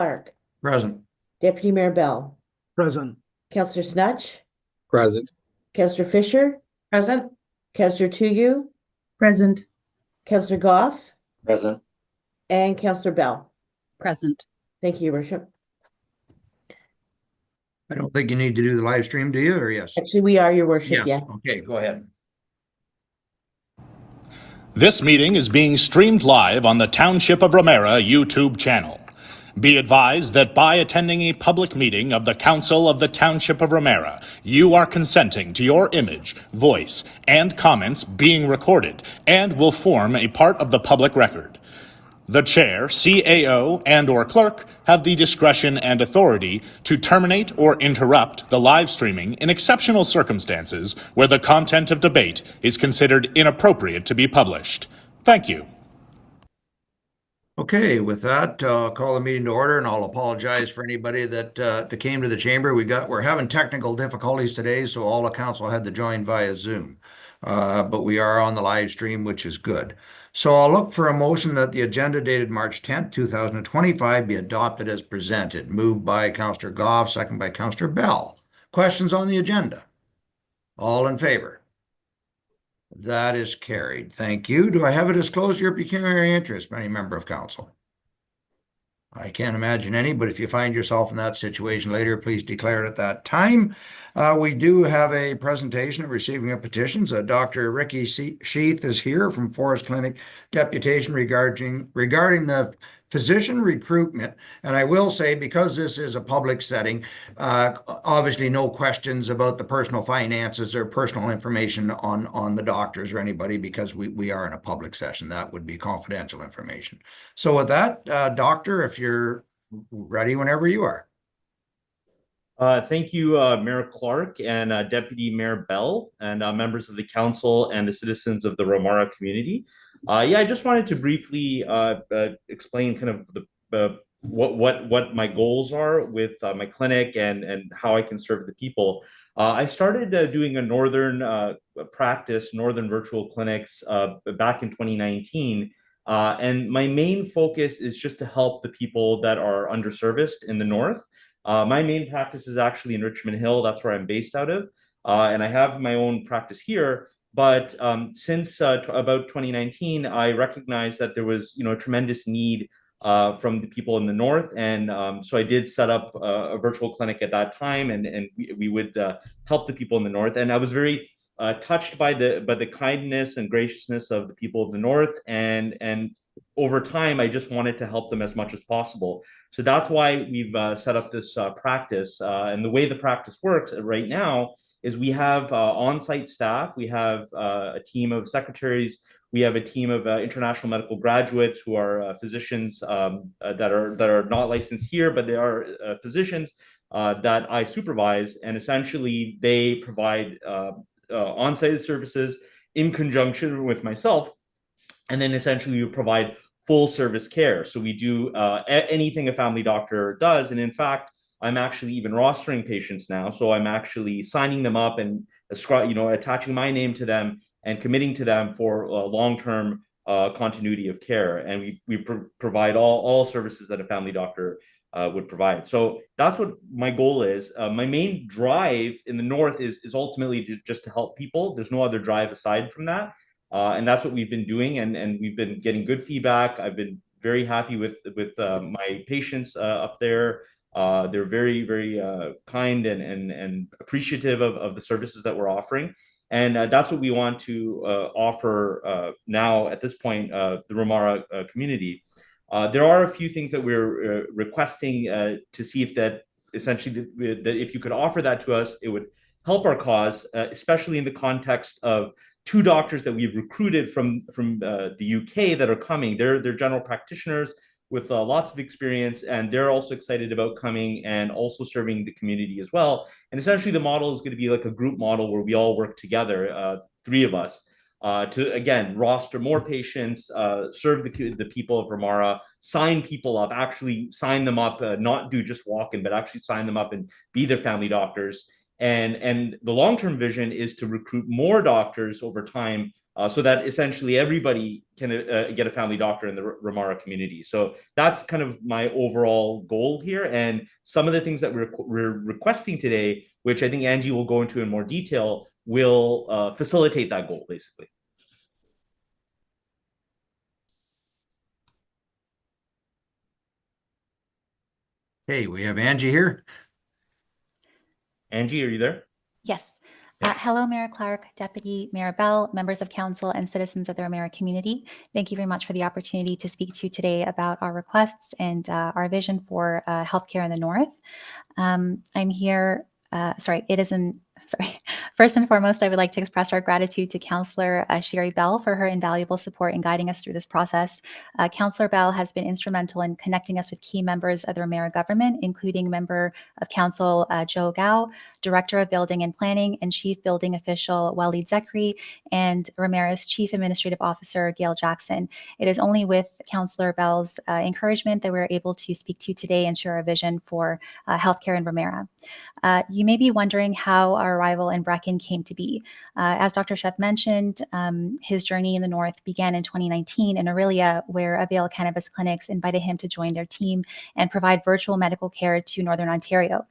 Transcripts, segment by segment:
Clark, Present. Deputy Mayor Bell, Present. Councillor Snutch, Present. Councillor Fisher, Present. Councillor Tuyu, Present. Councillor Goff, Present. and Councillor Bell. Present. Thank you, Your Worship. I don't think you need to do the live stream, do you, or yes? Actually, we are, Your Worship, Yes. yeah. Okay, go ahead. This meeting is being streamed live on the Township of Ramara YouTube channel. Be advised that by attending a public meeting of the Council of the Township of Ramara, you are consenting to your image, voice, and comments being recorded and will form a part of the public record. The chair, CAO, and/or clerk have the discretion and authority to terminate or interrupt the live streaming in exceptional circumstances where the content of debate is considered inappropriate to be published. Thank you. Okay, with that, I'll call the meeting to order, and I'll apologize for anybody that came to the chamber. We're having technical difficulties today, so all the council had to join via Zoom. But we are on the live stream, which is good. So I'll look for a motion that the agenda dated March 10th, 2025 be adopted as presented. Moved by Councillor Goff, second by Councillor Bell. Questions on the agenda? All in favor? That is carried. Thank you. Do I have a disclosure of pecuniary interest by any member of council? I can't imagine any, but if you find yourself in that situation later, please declare it at that time. We do have a presentation of receiving of petitions. Dr. Ricky Sheath is here from Forest Clinic Deputation regarding the physician recruitment. And I will say, because this is a public setting, obviously no questions about the personal finances or personal information on the doctors or anybody, because we are in a public session. That would be confidential information. So with that, Doctor, if you're ready whenever you are. Thank you, Mayor Clark and Deputy Mayor Bell and members of the council and the citizens of the Ramara community. I just wanted to briefly explain kind of what my goals are with my clinic and how I can serve the people. I started doing a northern virtual clinics back in 2019. And my main focus is just to help the people that are underserviced in the north. My main practice is actually in Richmond Hill. That's where I'm based out of. And I have my own practice here. But since about 2019, I recognized that there was, a tremendous need from the people in the north. And so I did set up a virtual clinic at that time, and we would help the people in the north. And I was very touched by the kindness and graciousness of the people of the north. And over time, I just wanted to help them as much as possible. So that's why we've set up this practice. And the way the practice works right now is we have on-site staff. We have a team of secretaries. We have a team of international medical graduates who are physicians that are not licensed here, but they are physicians that I supervise. And essentially, they provide on-site services in conjunction with myself. And then essentially, we provide full service care. So we do anything a family doctor does. And in fact, I'm actually even rostering patients now. So I'm actually signing them up and attaching my name to them and committing to them for long-term continuity of care. And we provide all services that a family doctor would provide. So that's what my goal is. My main drive in the north is ultimately just to help people. There's no other drive aside from that. And that's what we've been doing. And we've been getting good feedback. I've been very happy with my patients up there. They're very, very kind and appreciative of the services that we're offering. And that's what we want to offer now at this point, the Ramara community. There are a few things that we're requesting to see if that essentially that if you could offer that to us, it would help our cause, especially in the context of two doctors that we've recruited from the UK that are coming. They're general practitioners with lots of experience, and they're also excited about coming and also serving the community as well. And essentially, the model is going to be like a group model where we all work together, three of us, to again roster more patients, serve the people of Ramara, sign people up, actually sign them up, not do just walk-in, but actually sign them up and be their family doctors. And the long-term vision is to recruit more doctors over time so that essentially everybody can get a family doctor in the Ramara community. So that's kind of my overall goal here. And some of the things that we're requesting today, which I think Angie will go into in more detail, will facilitate that goal, basically. Okay, we have Angie here. Angie, are you there? Yes. Hello, Mayor Clark, Deputy Mayor Bell, members of council, and citizens of the Ramara community. Thank you very much for the opportunity to speak to you today about our requests and our vision for healthcare in the North. I'm here, First and foremost, I would like to express our gratitude to Councillor Sherry Bell for her invaluable support in guiding us through this process. Councillor Bell has been instrumental in connecting us with key members of the Ramara government, including Member of Council Joe Gao, Director of Building and Planning, and Chief Building Official Walid Zekri, and Ramara's Chief Administrative Officer Gail Jackson. It is only with Councillor Bell's encouragement that we're able to speak to you today and share our vision for healthcare in Ramara. You may be wondering how our arrival in Brecken came to be. As Dr. Sheff mentioned, his journey in the North began in 2019 in Orillia, where Avail Cannabis Clinics invited him to join their team and provide virtual medical care to Northern Ontario.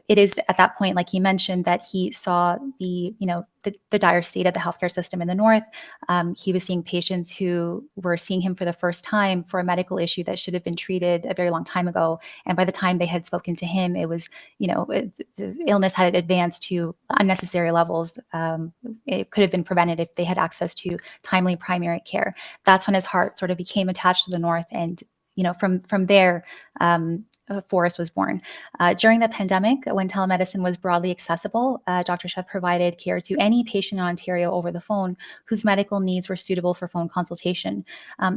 It is at that point, like he mentioned, that he saw the dire state of the healthcare system in the North. He was seeing patients who were seeing him for the first time for a medical issue that should have been treated a very long time ago. And by the time they had spoken to him, it was, the illness had advanced to unnecessary levels. It could have been prevented if they had access to timely primary care. That's when his heart sort of became attached to the North. And, from there, Forest was born. During the pandemic, when telemedicine was broadly accessible, Dr. Sheff provided care to any patient in Ontario over the phone whose medical needs were suitable for phone consultation.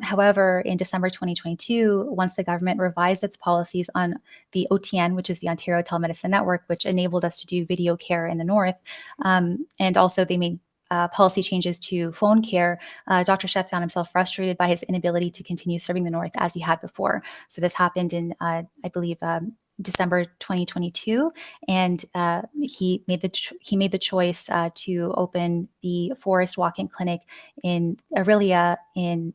However, in December 2022, once the government revised its policies on the OTN, which is the Ontario Telemedicine Network, which enabled us to do video care in the North, and also they made policy changes to phone care, Dr. Sheff found himself frustrated by his inability to continue serving the North as he had before. So this happened in, I believe, December 2022, and he made the choice to open the Forest Walk-in Clinic in Orillia in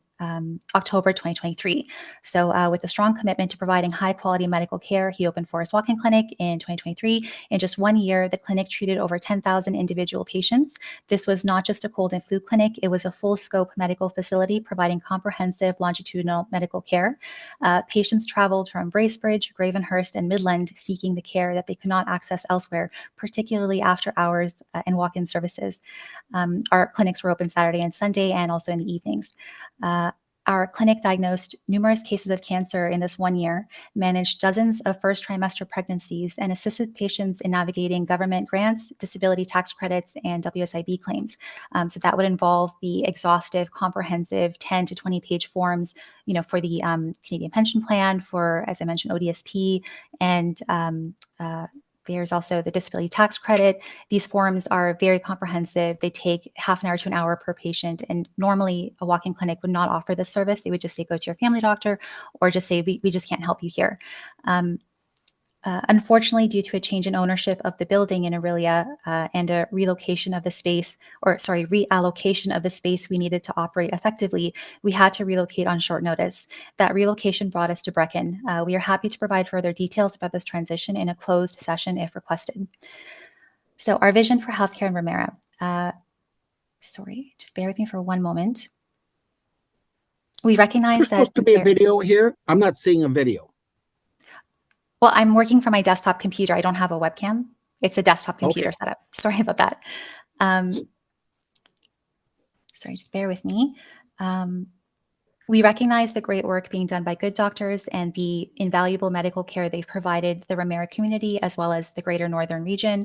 October 2023. So with a strong commitment to providing high quality medical care, he opened Forest Walk-in Clinic in 2023. In just 1 year, the clinic treated over 10,000 individual patients. This was not just a cold and flu clinic, it was a full scope medical facility providing comprehensive longitudinal medical care. Patients traveled from Bracebridge, Gravenhurst, and Midland seeking the care that they could not access elsewhere, particularly after hours and walk-in services. Our clinics were open Saturday and Sunday and also in the evenings. Our clinic diagnosed numerous cases of cancer in this 1 year, managed dozens of first trimester pregnancies, and assisted patients in navigating government grants, disability tax credits, and WSIB claims. So that would involve the exhaustive, comprehensive 10 to 20 page forms, for the Canadian Pension Plan, for, as I mentioned, ODSP, and there's also the disability tax credit. These forms are very comprehensive. They take half an hour to an hour per patient. And normally a walk-in clinic would not offer this service. They would just say, go to your family doctor, or just say, we just can't help you here. Unfortunately, due to a change in ownership of the building in Orillia and a reallocation of the space we needed to operate effectively, we had to relocate on short notice. That relocation brought us to Brecken. We are happy to provide further details about this transition in a closed session if requested. So our vision for healthcare in Ramara. Just bear with me for one moment. We recognize that— There's supposed to be a video here. I'm not seeing a video. Well, I'm working from my desktop computer. I don't have a webcam. It's a desktop computer setup. Sorry about that. Sorry, just bear with me. We recognize the great work being done by good doctors and the invaluable medical care they've provided the Ramara community as well as the greater Northern region.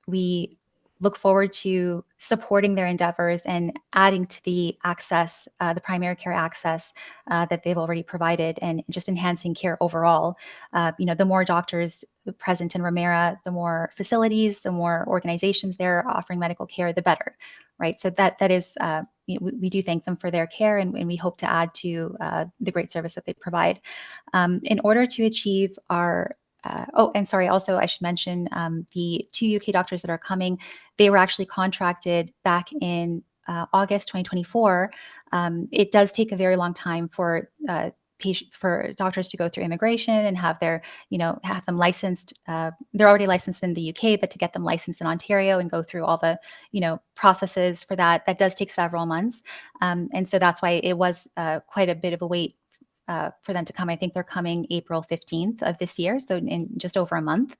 We look forward to supporting their endeavors and adding to the access, the primary care access that they've already provided, and just enhancing care overall. The more doctors present in Ramara, the more facilities, the more organizations there offering medical care, the better, right? So that is, we do thank them for their care, and we hope to add to the great service that they provide. In order to achieve our also I should mention the 2 UK doctors that are coming, they were actually contracted back in August 2024, it does take a very long time for for doctors to go through immigration and have their, have them licensed. They're already licensed in the UK, but to get them licensed in Ontario and go through all the, processes for that, that does take several months. And so that's why it was quite a bit of a wait for them to come. I think they're coming April 15th of this year, so in just over a month.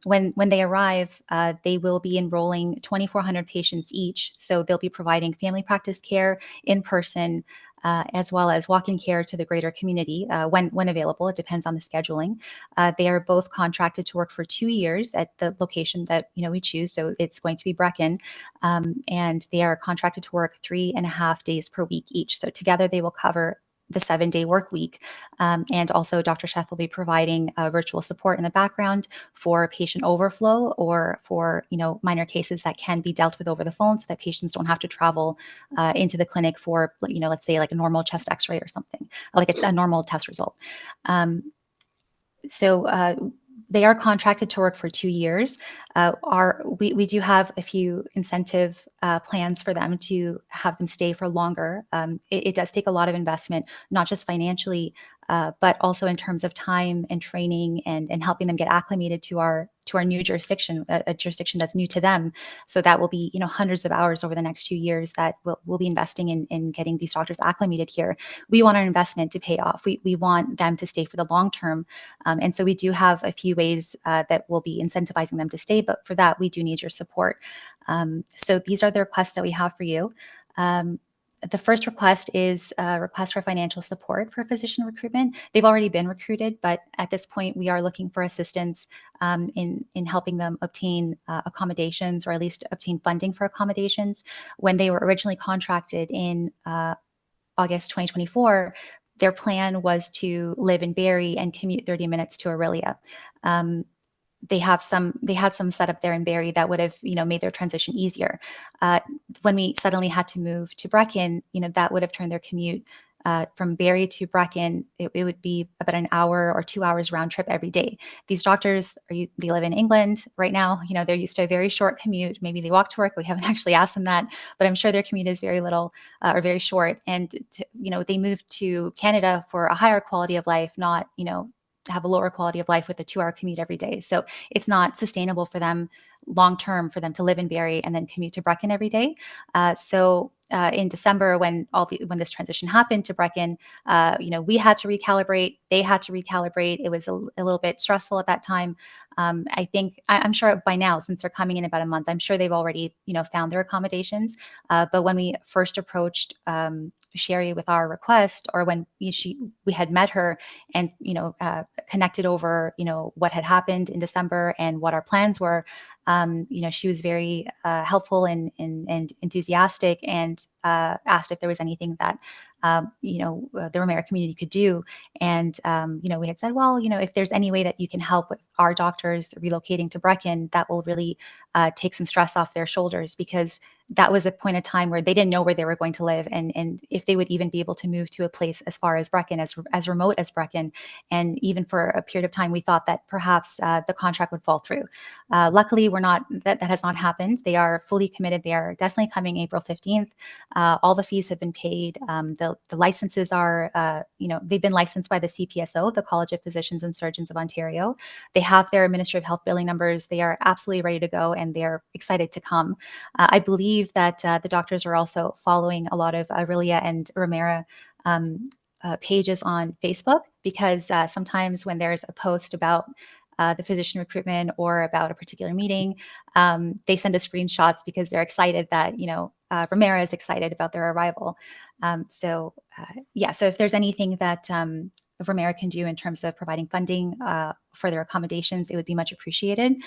When they arrive, they will be enrolling 2,400 patients each. So they'll be providing family practice care in person, as well as walk-in care to the greater community when available. It depends on the scheduling. They are both contracted to work for 2 years at the location that we choose. So it's going to be Brechin, and they are contracted to work 3.5 days per week each. So together they will cover the 7-day work week. And also Dr. Sheth will be providing virtual support in the background for patient overflow or for, minor cases that can be dealt with over the phone so that patients don't have to travel into the clinic for, let's say like a normal chest x-ray or something, like a normal test result. So they are contracted to work for 2 years. We do have a few incentive plans for them to have them stay for longer. It does take a lot of investment, not just financially, but also in terms of time and training and helping them get acclimated to our new jurisdiction, a jurisdiction that's new to them. So that will be hundreds of hours over the next 2 years that we'll be investing in getting these doctors acclimated here. We want our investment to pay off. We want them to stay for the long term. And so we do have a few ways that we'll be incentivizing them to stay, but for that, we do need your support. So these are the requests that we have for you. The first request is a request for financial support for physician recruitment. They've already been recruited, but at this point, we are looking for assistance in helping them obtain accommodations, or at least obtain funding for accommodations. When they were originally contracted in August 2024, their plan was to live in Barrie and commute 30 minutes to Aurelia. They had some set up there in Barrie that would have, made their transition easier. When we suddenly had to move to Brechin, that would have turned their commute from Barrie to Brechin. It would be about an hour or 2 hours round trip every day. These doctors, they live in England right now. They're used to a very short commute. Maybe they walk to work. We haven't actually asked them that, but I'm sure their commute is very little or very short. And they moved to Canada for a higher quality of life, not to have a lower quality of life with a 2-hour commute every day. So it's not sustainable for them long term for them to live in Barrie and then commute to Brechin every day. So in December, when this transition happened to Brechin, we had to recalibrate. They had to recalibrate. It was a little bit stressful at that time. I'm sure by now, since they're coming in about a month, I'm sure they've already found their accommodations. But when we first approached Sherry with our request, or when we had met her and connected over what had happened in December and what our plans were, she was very helpful and enthusiastic, and asked if there was anything that the Ramara community could do. And we had said, well, if there's any way that you can help with our doctors relocating to Brechin, that will really take some stress off their shoulders, because that was a point of time where they didn't know where they were going to live, and if they would even be able to move to a place as far as Brechin, as remote as Brechin. And even for a period of time, we thought that perhaps the contract would fall through. Luckily, that has not happened. They are fully committed. They are definitely coming April 15th. All the fees have been paid. The licenses are, they've been licensed by the CPSO, the College of Physicians and Surgeons of Ontario. They have their Ministry of Health billing numbers. They are absolutely ready to go, and they're excited to come. I believe that the doctors are also following a lot of Aurelia and Ramara pages on Facebook, because sometimes when there's a post about the physician recruitment or about a particular meeting, they send us screenshots because they're excited that, Ramara is excited about their arrival. So if there's anything that Ramara can do in terms of providing funding for their accommodations, it would be much appreciated.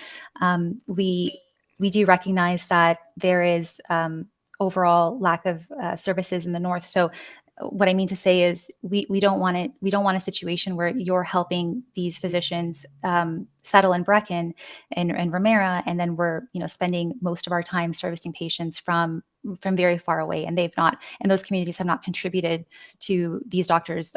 We do recognize that there is overall lack of services in the north. So what I mean to say is we don't want a situation where you're helping these physicians settle in Brechin and Ramara, and then we're spending most of our time servicing patients from very far away, and those communities have not contributed to these doctors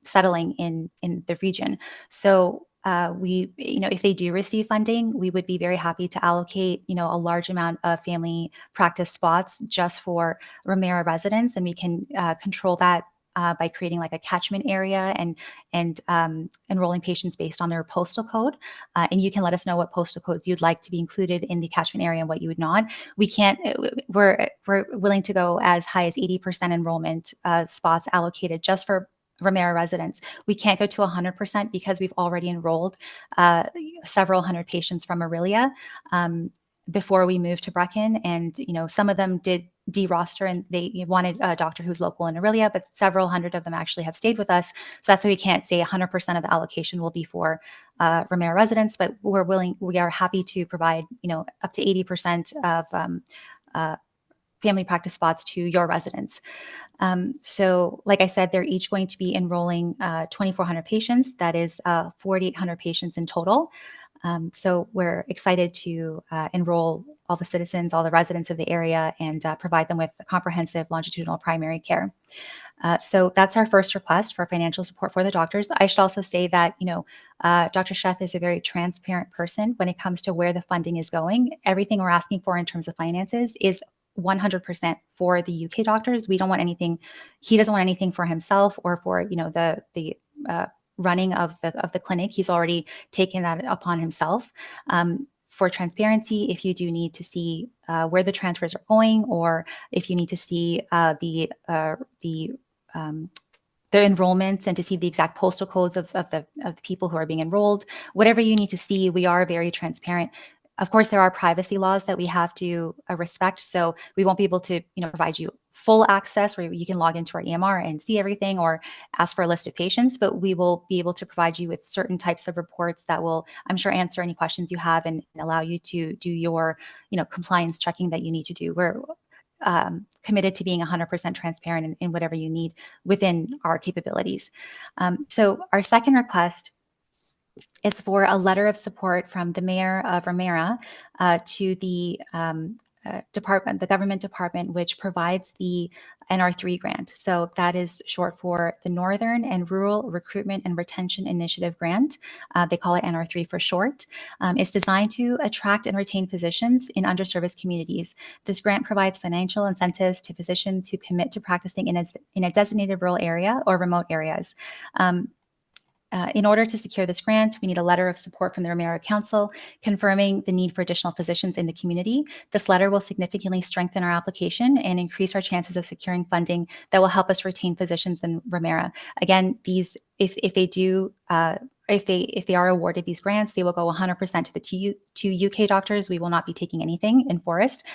settling in the region. So if they do receive funding, we would be very happy to allocate, a large amount of family practice spots just for Ramara residents, and we can control that by creating like a catchment area and enrolling patients based on their postal code. And you can let us know what postal codes you'd like to be included in the catchment area and what you would not. We can't. We're willing to go as high as 80% enrollment spots allocated just for Ramara residents. We can't go to 100% because we've already enrolled several hundred patients from Aurelia before we moved to Brecken, and some of them did de-roster and they wanted a doctor who's local in Aurelia, but several hundred of them actually have stayed with us. So that's why we can't say 100% of the allocation will be for Ramara residents, but we are happy to provide up to 80% of family practice spots to your residents. So like I said, they're each going to be enrolling 2,400 patients. That is 4,800 patients in total. So we're excited to enroll all the citizens, all the residents of the area, and provide them with comprehensive longitudinal primary care. So that's our first request for financial support for the doctors. I should also say that, Dr. Sheth is a very transparent person when it comes to where the funding is going. Everything we're asking for in terms of finances is 100% for the UK doctors. We don't want anything. He doesn't want anything for himself or for the running of the clinic. He's already taken that upon himself. For transparency, if you do need to see where the transfers are going, or if you need to see the enrollments and to see the exact postal codes of the people who are being enrolled, whatever you need to see, we are very transparent. Of course, there are privacy laws that we have to respect, so we won't be able to, provide you full access where you can log into our EMR and see everything or ask for a list of patients, but we will be able to provide you with certain types of reports that will, I'm sure, answer any questions you have and allow you to do your, compliance checking that you need to do. We're committed to being 100% transparent in whatever you need within our capabilities. So our second request is for a letter of support from the mayor of Ramara to the department, the government department, which provides the NR3 grant. So that is short for the Northern and Rural Recruitment and Retention Initiative Grant. They call it NR3 for short. It's designed to attract and retain physicians in underserviced communities. This grant provides financial incentives to physicians who commit to practicing in a designated rural area or remote areas. In order to secure this grant, we need a letter of support from the Ramara Council confirming the need for additional physicians in the community. This letter will significantly strengthen our application and increase our chances of securing funding that will help us retain physicians in Ramara. Again, these, if they are awarded these grants, they will go 100% to the two UK doctors. We will not be taking anything in Forest.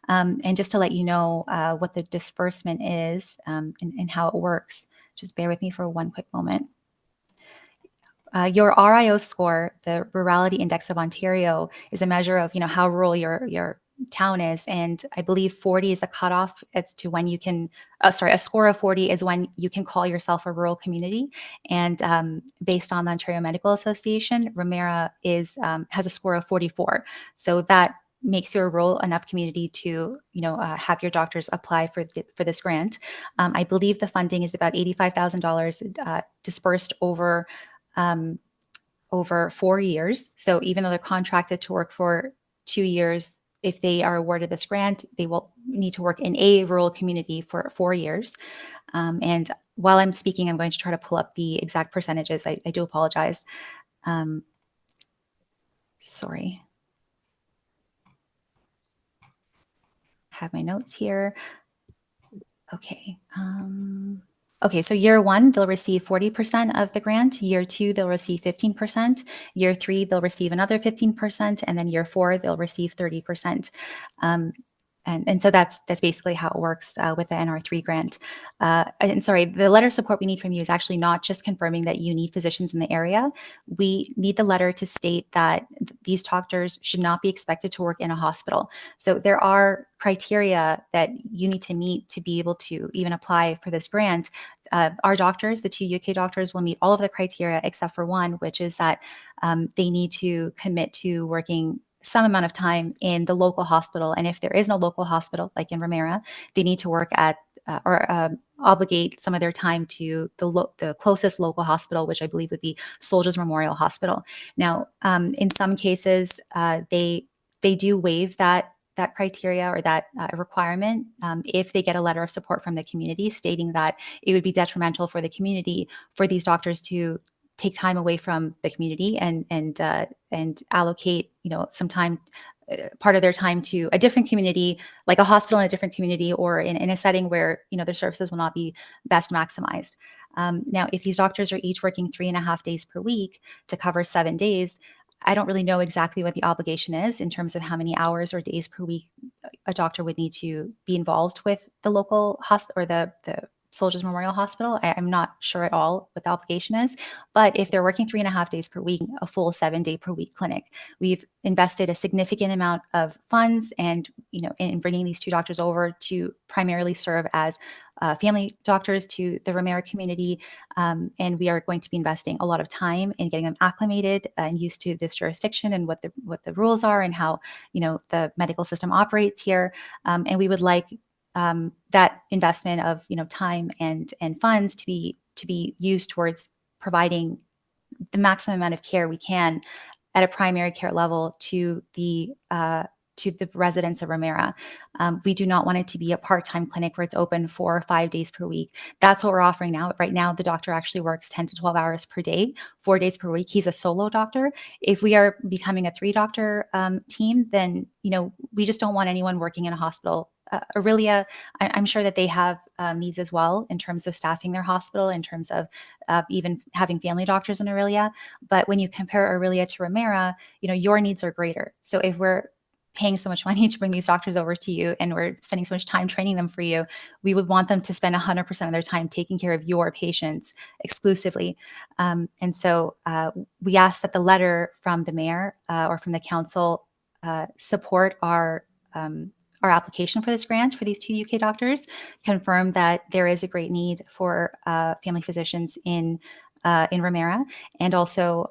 And just to let you know what the disbursement is and how it works, just bear with me for one quick moment. Your RIO score, the Rurality Index of Ontario, is a measure of how rural your town is, and I believe 40 is the cutoff as to when you can. A score of 40 is when you can call yourself a rural community. And based on the Ontario Medical Association, Ramara has a score of 44, so that makes you a rural enough community to have your doctors apply for this grant. I believe the funding is about $85,000 dispersed over 4 years. So even though they're contracted to work for 2 years, if they are awarded this grant, they will need to work in a rural community for 4 years. And while I'm speaking, I'm going to try to pull up the exact percentages. I do apologize. Sorry. Have my notes here. Okay. Okay, so year one, they'll receive 40% of the grant. Year two, they'll receive 15%. Year three, they'll receive another 15%. And then year four, they'll receive 30%. And so that's basically how it works with the NR3 grant. And sorry, the letter of support we need from you is actually not just confirming that you need physicians in the area. We need the letter to state that these doctors should not be expected to work in a hospital. So there are criteria that you need to meet to be able to even apply for this grant. Our doctors, the two UK doctors, will meet all of the criteria except for one, which is that they need to commit to working some amount of time in the local hospital. And if there is no local hospital, like in Ramara, they need to work at obligate some of their time to the closest local hospital, which I believe would be Soldiers Memorial Hospital. Now, in some cases, they do waive that criteria or that requirement if they get a letter of support from the community stating that it would be detrimental for the community for these doctors to take time away from the community and allocate some time, part of their time, to a different community, like a hospital in a different community, or in a setting where their services will not be best maximized. Now, if these doctors are each working 3.5 days per week to cover 7 days, I don't really know exactly what the obligation is in terms of how many hours or days per week a doctor would need to be involved with the local hospital or the Soldiers Memorial Hospital. I'm not sure at all what the obligation is, but if they're working 3.5 days per week, a full 7-day per week clinic, we've invested a significant amount of funds and, in bringing these 2 doctors over to primarily serve as family doctors to the Ramara community. And we are going to be investing a lot of time in getting them acclimated and used to this jurisdiction and what the rules are and how, the medical system operates here. And we would like that investment of time and funds to be used towards providing the maximum amount of care we can at a primary care level to the residents of Ramara. We do not want it to be a part-time clinic where it's open 4 or 5 days per week. That's what we're offering now. Right now, the doctor actually works 10 to 12 hours per day, 4 days per week. He's a solo doctor. If we are becoming a 3-doctor team, then we just don't want anyone working in a hospital. Aurelia, I'm sure that they have needs as well in terms of staffing their hospital, in terms of even having family doctors in Aurelia. But when you compare Aurelia to Ramara, your needs are greater. So if we're paying so much money to bring these doctors over to you and we're spending so much time training them for you, we would want them to spend 100% of their time taking care of your patients exclusively. And so we ask that the letter from the mayor or from the council support our application for this grant for these 2 UK doctors, confirm that there is a great need for family physicians in Ramara, and also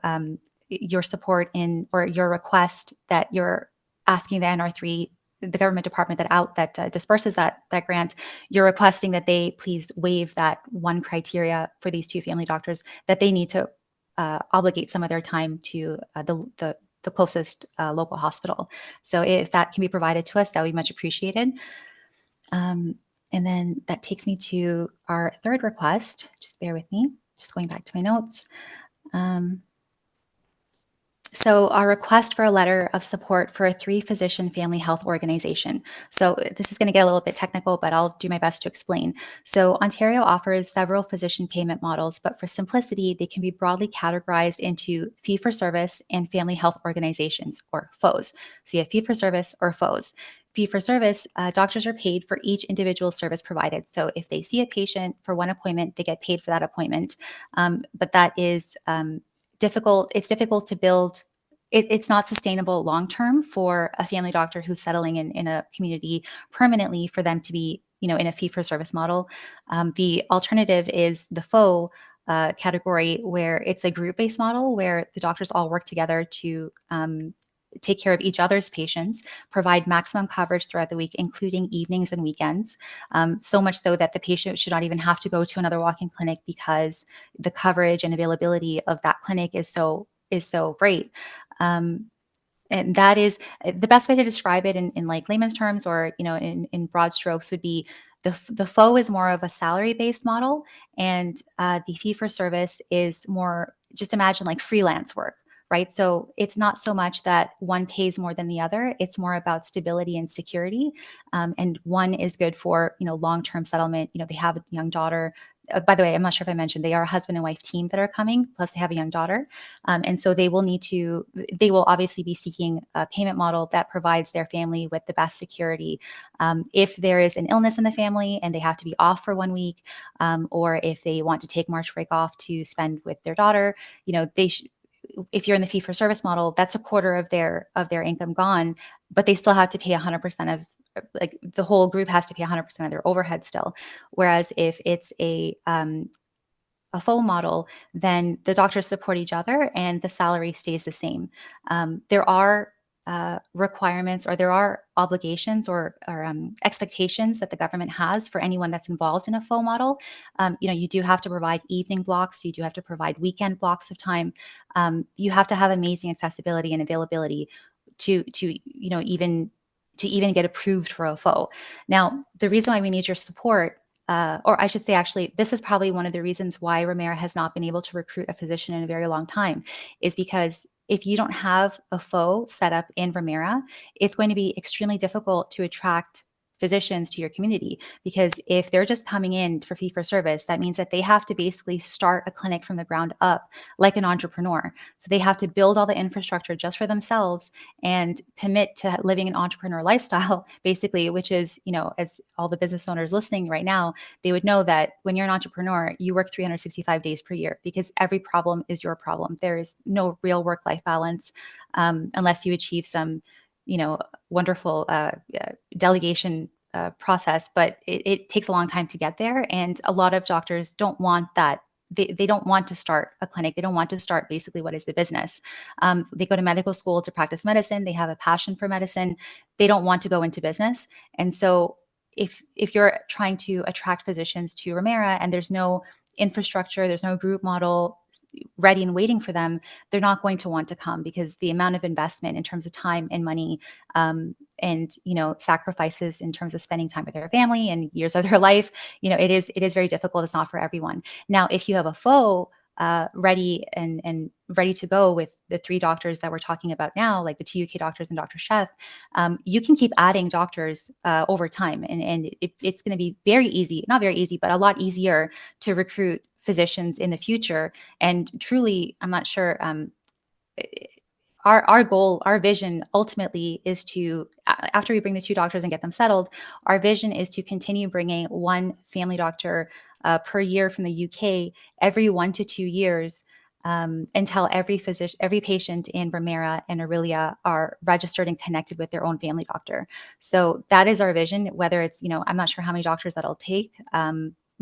your support or your request that you're asking the NR3, the government department that disperses that grant, you're requesting that they please waive that one criteria for these 2 family doctors, that they need to obligate some of their time to the closest local hospital. So if that can be provided to us, that would be much appreciated. And then that takes me to our 3rd request. Just bear with me, just going back to my notes. So our request for a letter of support for a 3-physician family health organization. So this is going to get a little bit technical, but I'll do my best to explain. So Ontario offers several physician payment models, but for simplicity, they can be broadly categorized into fee-for-service and family health organizations, or FOs. So you have fee-for-service or FOs. Fee-for-service, doctors are paid for each individual service provided. So if they see a patient for one appointment, they get paid for that appointment. But that is difficult. It's difficult to build. It's not sustainable long term for a family doctor who's settling in a community permanently for them to be, in a fee for service model. The alternative is the FO category, where it's a group based model where the doctors all work together to take care of each other's patients, provide maximum coverage throughout the week, including evenings and weekends. So much so that the patient should not even have to go to another walk-in clinic because the coverage and availability of that clinic is so great. And that is the best way to describe it in like layman's terms, or in broad strokes, would be the FO is more of a salary-based model, and the fee-for-service is more, just imagine like freelance work. Right. So it's not so much that one pays more than the other. It's more about stability and security. And one is good for, long-term settlement. They have a young daughter. By the way, I'm not sure if I mentioned, they are a husband and wife team that are coming, plus they have a young daughter. And so they will obviously be seeking a payment model that provides their family with the best security. If there is an illness in the family and they have to be off for 1 week, or if they want to take March break off to spend with their daughter, if you're in the fee for service model, that's a quarter of their income gone, but they still have to pay 100% of, like, the whole group has to pay 100% of their overhead still. Whereas if it's a FO model, then the doctors support each other and the salary stays the same. There are requirements, or there are obligations or expectations that the government has for anyone that's involved in a faux model. You do have to provide evening blocks. You do have to provide weekend blocks of time. You have to have amazing accessibility and availability to even get approved for a faux. Now, the reason why we need your support, or I should say, actually, this is probably one of the reasons why Ramara has not been able to recruit a physician in a very long time, is because if you don't have a faux set up in Ramara, it's going to be extremely difficult to attract physicians to your community, because if they're just coming in for fee for service, that means that they have to basically start a clinic from the ground up like an entrepreneur. So they have to build all the infrastructure just for themselves and commit to living an entrepreneur lifestyle, basically, which is, as all the business owners listening right now, they would know that when you're an entrepreneur, you work 365 days per year, because every problem is your problem. There is no real work-life balance unless you achieve some wonderful delegation process, but it takes a long time to get there. And a lot of doctors don't want that. They don't want to start a clinic. They don't want to start basically what is the business. They go to medical school to practice medicine. They have a passion for medicine. They don't want to go into business. And so if you're trying to attract physicians to Ramara and there's no infrastructure, there's no group model ready and waiting for them, they're not going to want to come, because the amount of investment in terms of time and money and sacrifices in terms of spending time with their family and years of their life, it is very difficult. It's not for everyone. Now, if you have a faux ready and ready to go with the 3 doctors that we're talking about now, like the 2 UK doctors and Dr. Chef, you can keep adding doctors over time. And it's going to be very easy, not very easy, but a lot easier to recruit physicians in the future. And truly, I'm not sure, our goal, our vision ultimately is to, after we bring the 2 doctors and get them settled, our vision is to continue bringing 1 family doctor per year from the UK every 1 to 2 years until every patient in Ramara and Aurelia are registered and connected with their own family doctor. So that is our vision. Whether it's, I'm not sure how many doctors that'll take,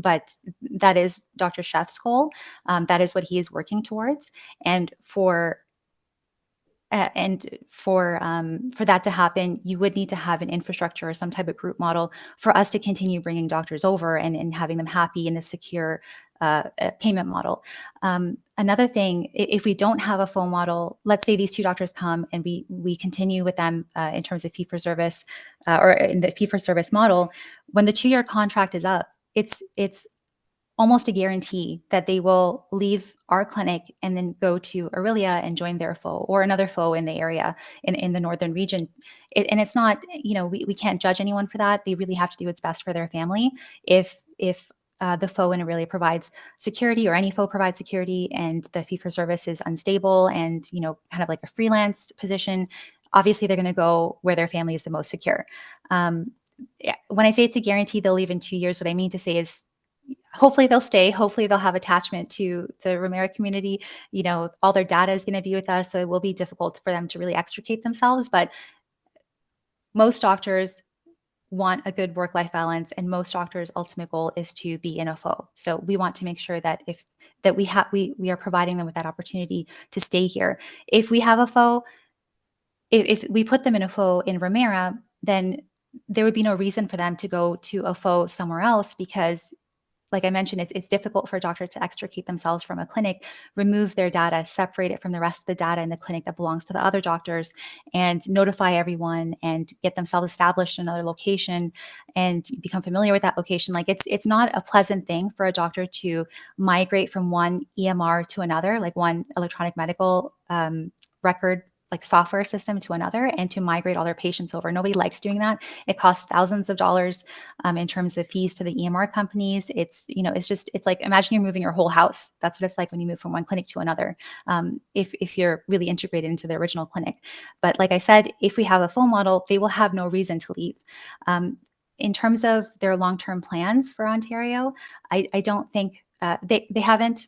but that is Dr. Chef's goal. That is what he is working towards. And for that to happen, you would need to have an infrastructure or some type of group model for us to continue bringing doctors over and having them happy in a secure payment model. Another thing, if we don't have a full model, let's say these 2 doctors come and we continue with them in terms of fee-for-service or in the fee-for-service model, when the 2-year contract is up, it's almost a guarantee that they will leave our clinic and then go to Aurelia and join their faux or another faux in the area in the northern region. And it's not, we can't judge anyone for that. They really have to do what's best for their family. If the faux in Aurelia provides security, or any faux provides security, and the fee for service is unstable and kind of like a freelance position, obviously they're going to go where their family is the most secure. When I say it's a guarantee they'll leave in 2 years, what I mean to say is hopefully they'll stay. Hopefully they'll have attachment to the Ramara community. All their data is going to be with us, so it will be difficult for them to really extricate themselves. But most doctors want a good work-life balance, and most doctors' ultimate goal is to be in a faux. So we want to make sure that we are providing them with that opportunity to stay here. If we have a faux, if we put them in a faux in Ramara, then there would be no reason for them to go to a faux somewhere else, because like I mentioned, it's difficult for a doctor to extricate themselves from a clinic, remove their data, separate it from the rest of the data in the clinic that belongs to the other doctors, and notify everyone and get themselves established in another location and become familiar with that location. Like it's not a pleasant thing for a doctor to migrate from one EMR to another, like one electronic medical record like software system to another, and to migrate all their patients over. Nobody likes doing that. It costs thousands of dollars in terms of fees to the EMR companies. It's like, imagine you're moving your whole house. That's what it's like when you move from one clinic to another, if you're really integrated into the original clinic. But like I said, if we have a full model, they will have no reason to leave. In terms of their long-term plans for Ontario, I don't think they haven't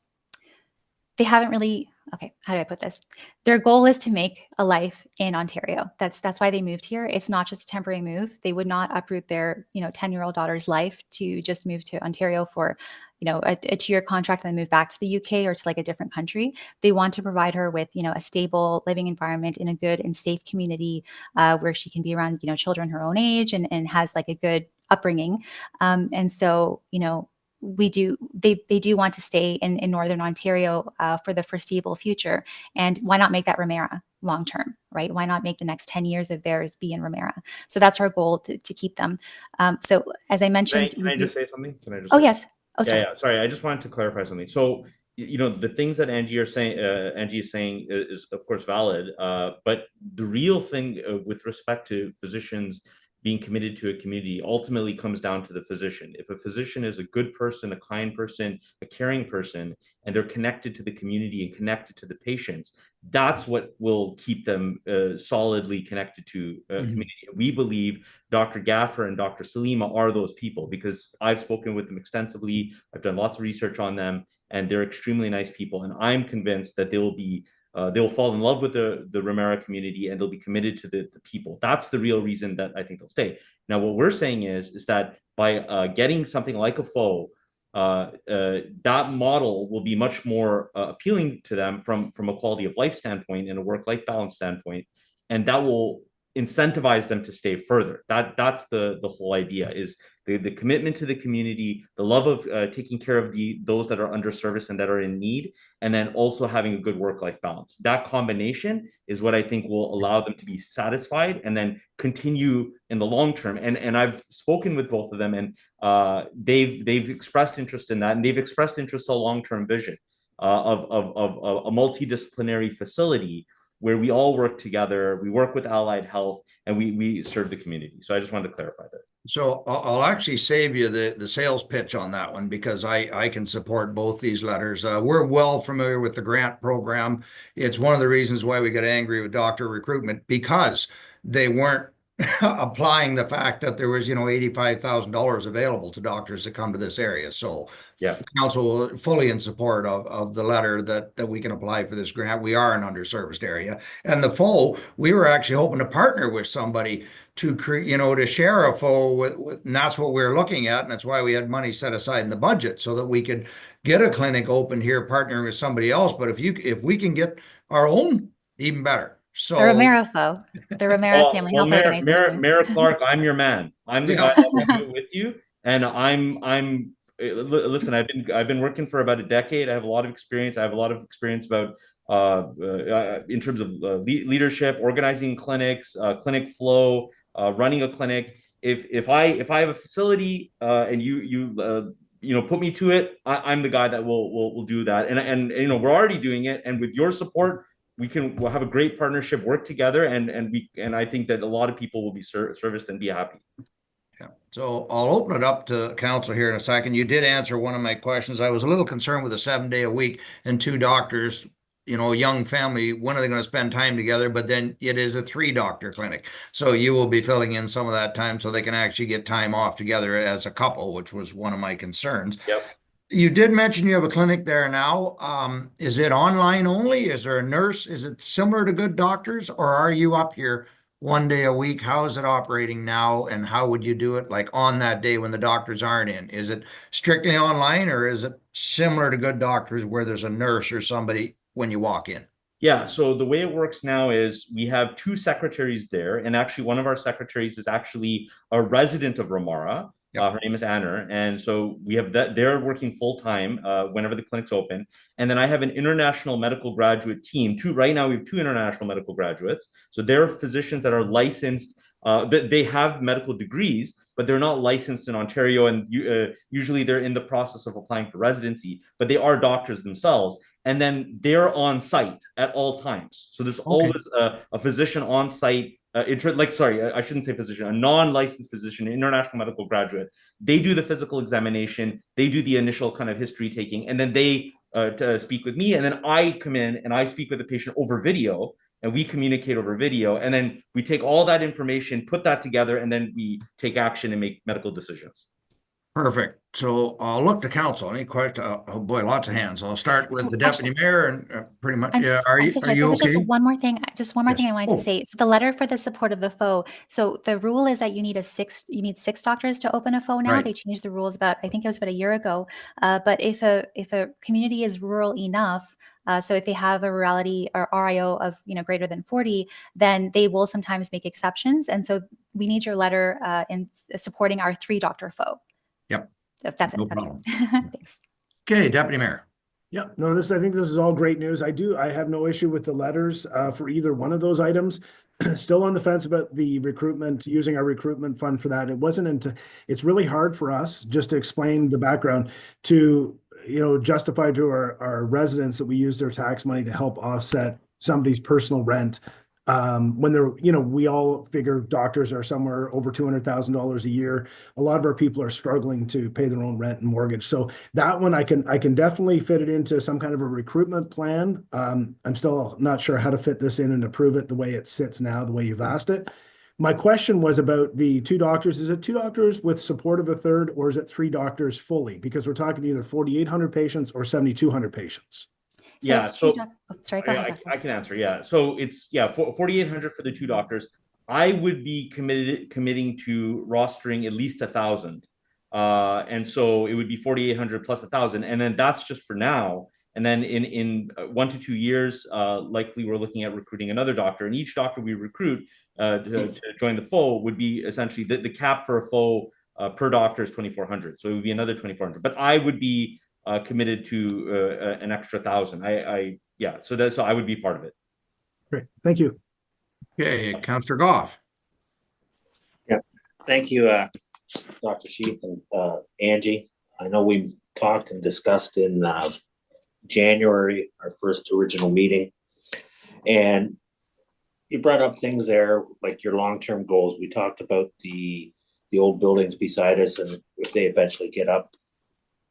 really okay, how do I put this? Their goal is to make a life in Ontario. That's why they moved here. It's not just a temporary move. They would not uproot their 10-year-old daughter's life to just move to Ontario for a 2-year contract and then move back to the UK or to like a different country. They want to provide her with a stable living environment in a good and safe community where she can be around children her own age and has like a good upbringing. And so they do want to stay in Northern Ontario for the foreseeable future. And why not make that Ramara long term, right? Why not make the next 10 years of theirs be in Ramara? So that's our goal to keep them. So as I mentioned, Can I just say something? Can I just oh, say yes. Oh, Yeah, sorry. yeah. Sorry, I just wanted to clarify something. So, the things that Angie is saying is of course valid. But the real thing with respect to physicians being committed to a community ultimately comes down to the physician. If a physician is a good person, a kind person, a caring person, and they're connected to the community and connected to the patients, that's what will keep them solidly connected to community. We believe Dr. Gaffer and Dr. Salima are those people because I've spoken with them extensively. I've done lots of research on them, and they're extremely nice people. And I'm convinced that they'll fall in love with the Ramara community and they'll be committed to the people. That's the real reason that I think they'll stay. Now, what we're saying is that by getting something like a FO, that model will be much more appealing to them from a quality of life standpoint and a work-life balance standpoint, and that will incentivize them to stay further. That's the whole idea, is the commitment to the community, the love of taking care of those that are underserviced and that are in need, and then also having a good work-life balance. That combination is what I think will allow them to be satisfied and then continue in the long term. And I've spoken with both of them, and they've expressed interest in that, and they've expressed interest in a long-term vision of a multidisciplinary facility where we all work together, we work with allied health, and we serve the community. So I just wanted to clarify that. So I'll actually save you the sales pitch on that one because I can support both these letters. We're well familiar with the grant program. It's one of the reasons why we got angry with doctor recruitment, because they weren't applying the fact that there was, $85,000 available to doctors that come to this area. So Yeah. council fully in support of the letter that we can apply for this grant. We are an underserviced area. And the FO, we were actually hoping to partner with somebody to create, to share a FO with, and that's what we were looking at. And that's why we had money set aside in the budget so that we could get a clinic open here, partnering with somebody else. But if we can get our own, even better. So The Ramara FO, the Ramara Family Health Organization. Mayor Clark, I'm your man. I'm the guy that will do it with you. And listen, I've been working for about a decade. I have a lot of experience. I have a lot of experience about in terms of leadership, organizing clinics, clinic flow, running a clinic. If I have a facility and you put me to it, I'm the guy that will do that. And we're already doing it. And with your support, we'll have a great partnership, work together, and I think that a lot of people will be serviced and be happy. Yeah. So I'll open it up to council here in a second. You did answer one of my questions. I was a little concerned with a 7-day a week and 2 doctors, young family. When are they going to spend time together? But then it is a 3-doctor clinic. So you will be filling in some of that time so they can actually get time off together as a couple, which was one of my concerns. Yep. You did mention you have a clinic there now. Is it online only? Is there a nurse? Is it similar to Good Doctors, or are you up here 1 day a week? How is it operating now, and how would you do it like on that day when the doctors aren't in? Is it strictly online, or is it similar to Good Doctors where there's a nurse or somebody when you walk in? Yeah, so the way it works now is we have 2 secretaries there, and actually one of our secretaries is actually a resident of Ramara. Yep. Her name is Anna, and so we have that. They're working full time whenever the clinic's open, and then I have an international medical graduate team. Right now, we have 2 international medical graduates. So they're physicians that are licensed. They have medical degrees, but they're not licensed in Ontario, and usually they're in the process of applying for residency. But they are doctors themselves, and then they're on site at all times. So there's always a physician on site. I shouldn't say physician, a non-licensed physician, an international medical graduate. They do the physical examination, they do the initial kind of history taking, and then they speak with me, and then I come in and I speak with the patient over video, and we communicate over video, and then we take all that information, put that together, and then we take action and make medical decisions. Perfect. So I'll look to council. Any question? Oh boy, lots of hands. I'll start with the deputy mayor and pretty much, yeah, I'm so are sorry. you There was just okay? one more thing. Just one more Yes. thing I wanted to say. So the letter for the support of the FO. So the rule is that you need six doctors to open a FO now. Right. They changed the rules I think it was about a year ago. But if a community is rural enough, so if they have a rurality or RIO of greater than 40, then they will sometimes make exceptions. And so we need your letter in supporting our 3-doctor FO. Yep. If that's No it. Okay. problem. Thanks. Okay, deputy mayor. Yeah, no, I think this is all great news. I have no issue with the letters for either one of those items. Still on the fence about the recruitment, using our recruitment fund for that. It's really hard for us, just to explain the background, to, justify to our residents that we use their tax money to help offset somebody's personal rent. When we all figure doctors are somewhere over $200,000 a year. A lot of our people are struggling to pay their own rent and mortgage. So that one, I can definitely fit it into some kind of a recruitment plan. I'm still not sure how to fit this in and approve it the way it sits now, the way you've asked it. My question was about the 2 doctors. Is it 2 doctors with support of a third, or is it 3 doctors fully? Because we're talking either 4,800 patients or 7,200 patients. So Yeah, it's two so sorry, go ahead, I doctor. can answer. Yeah, so it's 4,800 for the 2 doctors. I would be committing to rostering at least 1,000, and so it would be 4,800 plus 1,000, and then that's just for now. And then in 1 to 2 years, likely we're looking at recruiting another doctor, and each doctor we recruit to join the FO would be essentially the cap for a FO per doctor is 2,400, so it would be another 2,400. But I would be committed to an extra 1,000. So I would be part of it. Great, thank you. Okay, Councillor Goff. Thank you, Dr. Sheath and Angie. I know we talked and discussed in January, our first original meeting, and you brought up things there like your long-term goals. We talked about the old buildings beside us, and if they eventually get up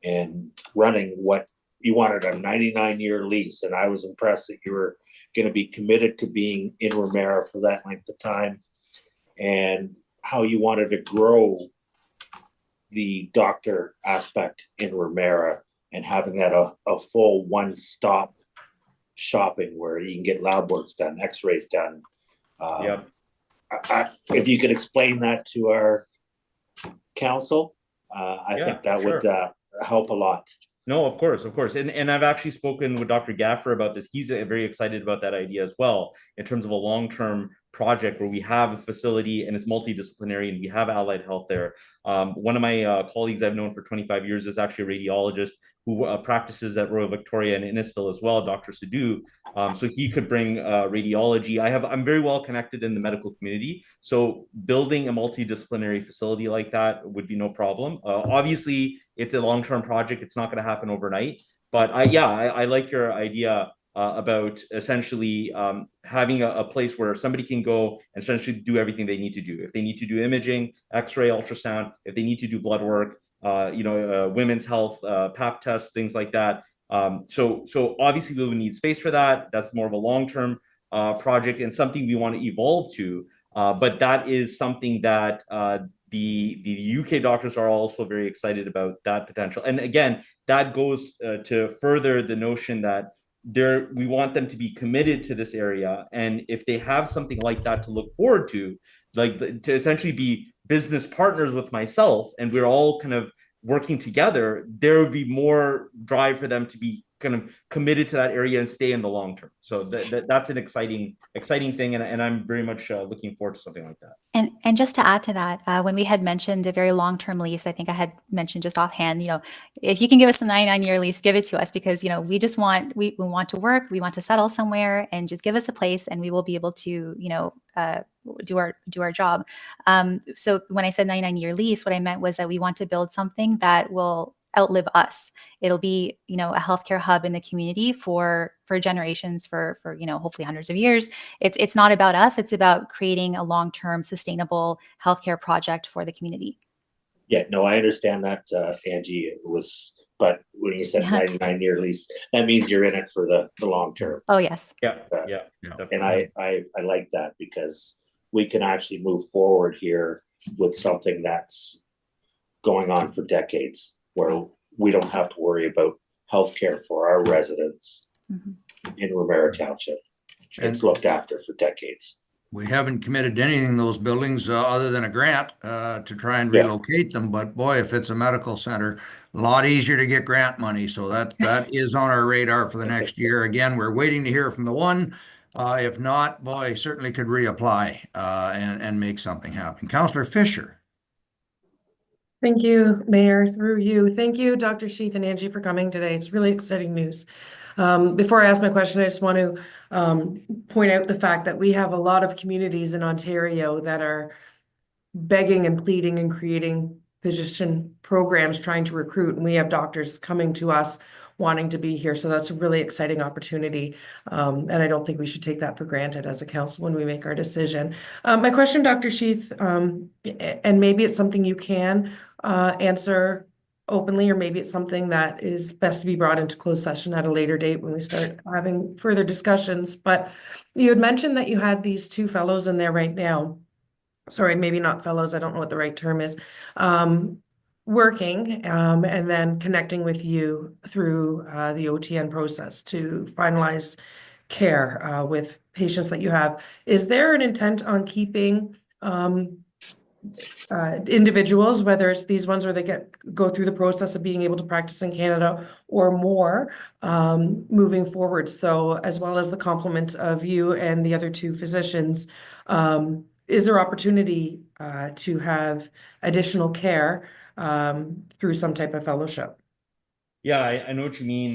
and running, what you wanted a 99-year lease, and I was impressed that you were going to be committed to being in Ramara for that length of time, and how you wanted to grow the doctor aspect in Ramara and having that a full one-stop shopping where you can get lab works done, x-rays done. Yeah. If you could explain that to our council, I think that would help a lot. No, of course. And I've actually spoken with Dr. Gaffer about this. He's very excited about that idea as well, in terms of a long-term project where we have a facility and it's multidisciplinary and we have allied health there. One of my colleagues I've known for 25 years is actually a radiologist who practices at Royal Victoria in Innisfil as well, Dr. Sidhu. So he could bring radiology. I'm very well connected in the medical community. So building a multidisciplinary facility like that would be no problem. Obviously, it's a long-term project. It's not going to happen overnight. But I like your idea about essentially having a place where somebody can go and essentially do everything they need to do. If they need to do imaging, x-ray, ultrasound, if they need to do blood work, women's health, pap tests, things like that. So obviously we would need space for that. That's more of a long-term project and something we want to evolve to. But that is something that the UK doctors are also very excited about, that potential. And again, that goes to further the notion that we want them to be committed to this area. And if they have something like that to look forward to, like to essentially be business partners with myself, and we're all kind of working together, there would be more drive for them to be kind of committed to that area and stay in the long term. So that's an exciting thing, and I'm very much looking forward to something like that. And just to add to that, when we had mentioned a very long-term lease, I think I had mentioned just offhand, if you can give us a 99-year lease, give it to us, because we just want we want to work, we want to settle somewhere, and just give us a place, and we will be able to do our job. So when I said 99-year lease, what I meant was that we want to build something that will outlive us. It'll be, a healthcare hub in the community for generations, for hopefully hundreds of years. It's not about us. It's about creating a long-term sustainable healthcare project for the community. Yeah, no, I understand that, Angie. But when you said 99-year lease, that means you're in it for the long term. Oh yes. Yeah. And I like that, because we can actually move forward here with something that's going on for decades, where we don't have to worry about healthcare for our residents Mhm. in Ramara Township. And- It's looked after for decades. We haven't committed to anything in those buildings other than a grant to try and Yeah. relocate them. But boy, if it's a medical center, a lot easier to get grant money. So that is on our radar for the next year. Again, we're waiting to hear from the one. If not, boy, certainly could reapply and make something happen. Councillor Fisher. Thank you, Mayor, through you. Thank you, Dr. Sheath and Angie, for coming today. It's really exciting news. Before I ask my question, I just want to point out the fact that we have a lot of communities in Ontario that are begging and pleading and creating physician programs, trying to recruit, and we have doctors coming to us wanting to be here. So that's a really exciting opportunity. And I don't think we should take that for granted as a council when we make our decision. My question, Dr. Sheath, and maybe it's something you can answer openly, or maybe it's something that is best to be brought into closed session at a later date when we start having further discussions. But you had mentioned that you had these two fellows in there right now. Sorry, maybe not fellows, I don't know what the right term is, working and then connecting with you through the OTN process to finalize care with patients that you have. Is there an intent on keeping individuals, whether it's these ones where they go through the process of being able to practice in Canada or more, moving forward? So as well as the complement of you and the other two physicians, is there opportunity to have additional care through some type of fellowship? Yeah, I know what you mean,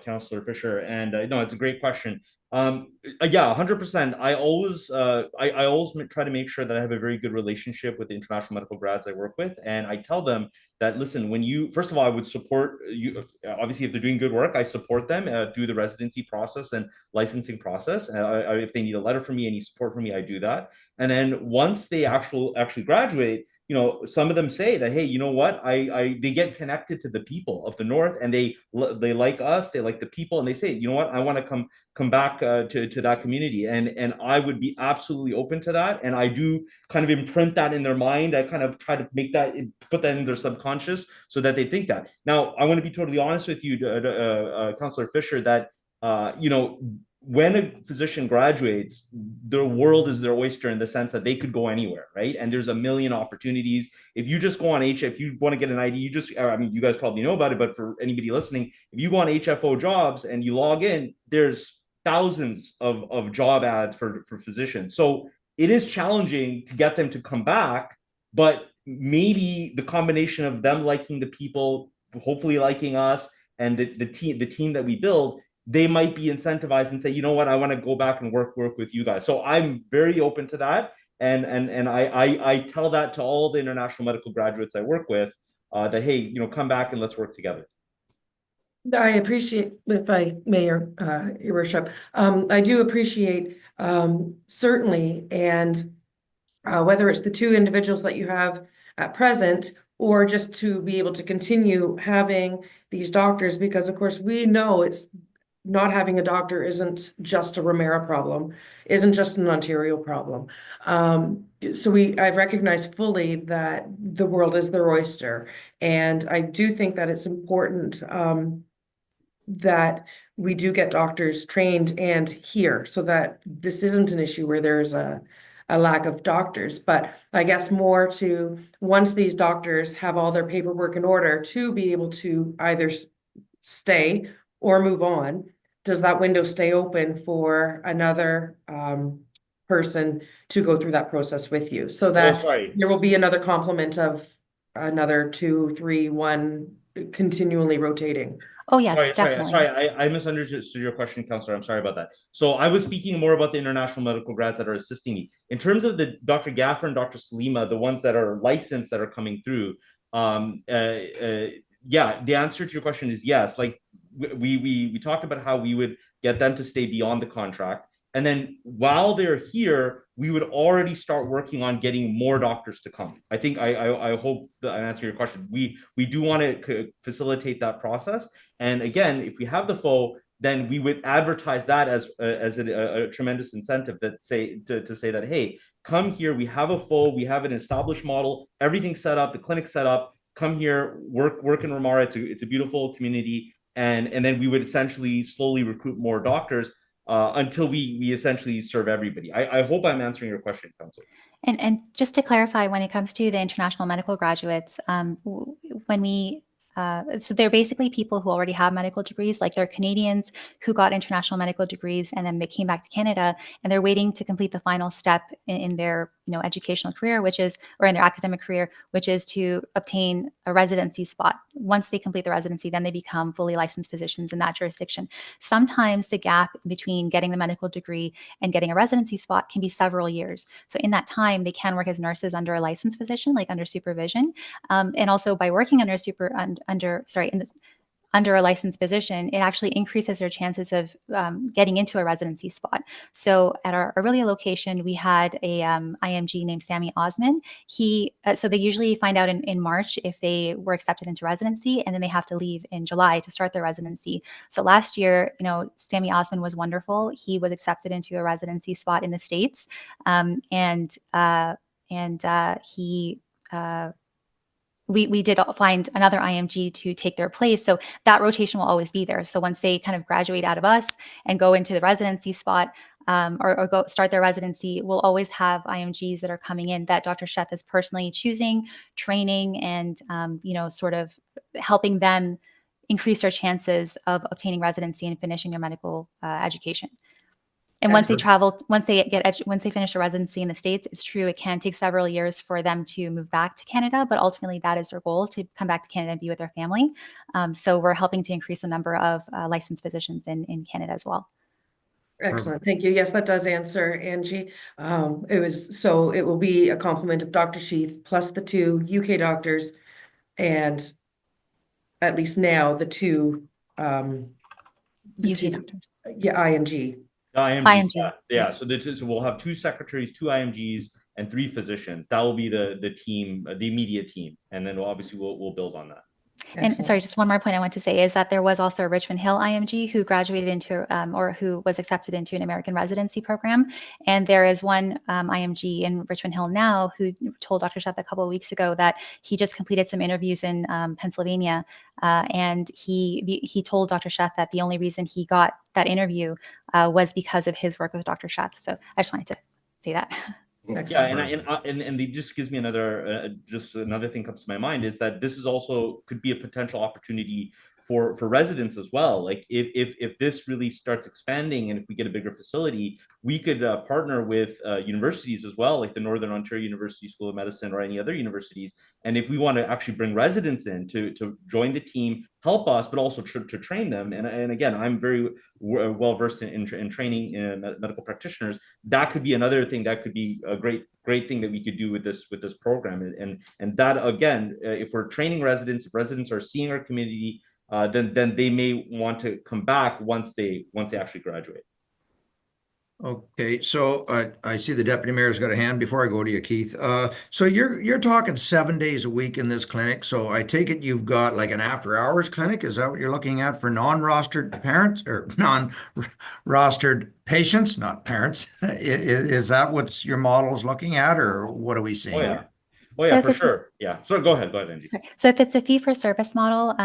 Councillor Fisher, and no, it's a great question. Yeah, 100%. I always try to make sure that I have a very good relationship with the international medical grads I work with, and I tell them that, listen, when you, first of all, I would support you. Obviously, if they're doing good work, I support them through the residency process and licensing process. If they need a letter from me, any support from me, I do that. And then once they actually graduate, you know, some of them say that, hey, you know what, they get connected to the people of the North, and they like us, they like the people, and they say, you know what, I want to come back to that community, and I would be absolutely open to that, and I do kind of imprint that in their mind. I kind of try to put that in their subconscious so that they think that. Now, I want to be totally honest with you, Councillor Fisher, that you know, when a physician graduates, their world is their oyster in the sense that they could go anywhere, right? And there's a million opportunities. If you just go on if you want to get an ID, I mean, you guys probably know about it, but for anybody listening, if you go on HFO jobs and you log in, there's thousands of job ads for physicians. So it is challenging to get them to come back, but maybe the combination of them liking the people, hopefully liking us, and the team that we build, they might be incentivized and say, you know what, I want to go back and work with you guys. So I'm very open to that. And I tell that to all the international medical graduates I work with, that, hey, you know, come back and let's work together. I appreciate, if I may, Your Worship, I do appreciate certainly, and whether it's the two individuals that you have at present, or just to be able to continue having these doctors, because of course we know it's not having a doctor isn't just a Ramara problem, isn't just an Ontario problem. So I recognize fully that the world is their oyster. And I do think that it's important that we do get doctors trained and here, so that this isn't an issue where there's a lack of doctors. But I guess more to, once these doctors have all their paperwork in order to be able to either stay or move on, does that window stay open for another person to go through that process with you, so that there will be another complement of another 2, 3, 1 continually rotating? Oh, yes, definitely. Sorry, I misunderstood your question, Councillor. I'm sorry about that. So I was speaking more about the international medical grads that are assisting me. In terms of the Dr. Gaffer and Dr. Salima, the ones that are licensed that are coming through, yeah, the answer to your question is yes. Like we talked about how we would get them to stay beyond the contract. And then while they're here, we would already start working on getting more doctors to come. I think I hope that I answer your question. We do want to facilitate that process. And again, if we have the FO, then we would advertise that as a tremendous incentive that to say that, hey, come here, we have a FO, we have an established model, everything's set up, the clinic's set up, come here, work in Ramara. It's a beautiful community, and then we would essentially slowly recruit more doctors until we essentially serve everybody. I hope I'm answering your question, Council. And just to clarify, when it comes to the international medical graduates, when we so they're basically people who already have medical degrees, like they're Canadians who got international medical degrees and then they came back to Canada and they're waiting to complete the final step in their educational career, which is, or in their academic career, which is to obtain a residency spot. Once they complete the residency, then they become fully licensed physicians in that jurisdiction. Sometimes the gap between getting the medical degree and getting a residency spot can be several years. So in that time, they can work as nurses under a licensed physician, like under supervision, and also by working under a licensed physician, it actually increases their chances of getting into a residency spot. So at our Aurelia location, we had a IMG named Sammy Osman. So they usually find out in March if they were accepted into residency, and then they have to leave in July to start their residency. So last year, Sammy Osman was wonderful. He was accepted into a residency spot in the States, we did find another IMG to take their place. So that rotation will always be there. So once they kind of graduate out of us and go into the residency spot or go start their residency, we'll always have IMGs that are coming in that Dr. Sheth is personally choosing, training, and, sort of helping them increase their chances of obtaining residency and finishing their medical education. And once they finish a residency in the States, it's true, it can take several years for them to move back to Canada, but ultimately that is their goal, to come back to Canada and be with their family. So we're helping to increase the number of licensed physicians in Canada as well. Excellent. Thank you. Yes, that does answer, Angie. It will be a complement of Dr. Sheath plus the 2 UK doctors, and at least now the 2 UK doctors. Yeah, IMG. IMG. Yeah. So we'll have 2 secretaries, 2 IMGs, and 3 physicians. That will be the team, the immediate team, and then we'll build on that. And sorry, just one more point I want to say is that there was also a Richmond Hill IMG who graduated into or who was accepted into an American residency program. And there is one IMG in Richmond Hill now who told Dr. Sheth a couple of weeks ago that he just completed some interviews in Pennsylvania. And he told Dr. Sheth that the only reason he got that interview was because of his work with Dr. Sheth. So I just wanted to say that. Excellent. Yeah, and it just gives me another thing comes to my mind is that this is also could be a potential opportunity for residents as well. Like if this really starts expanding and if we get a bigger facility, we could partner with universities as well, like the Northern Ontario University School of Medicine or any other universities. And if we want to actually bring residents in to join the team, help us, but also to train them. And again, I'm very well versed in training medical practitioners. That could be another thing that could be a great thing that we could do with this program. And that again, if we're training residents, if residents are seeing our community, then they may want to come back once they actually graduate. Okay, so I see the deputy mayor's got a hand before I go to you, Keith. So you're talking 7 days a week in this clinic. So I take it you've got like an after hours clinic. Is that what you're looking at for non-rostered parents or non-rostered patients, not parents? Is that what your model is looking at, or what are we seeing? Oh yeah, for sure. Yeah. So go ahead, Angie. Sorry. So if it's a fee-for-service model,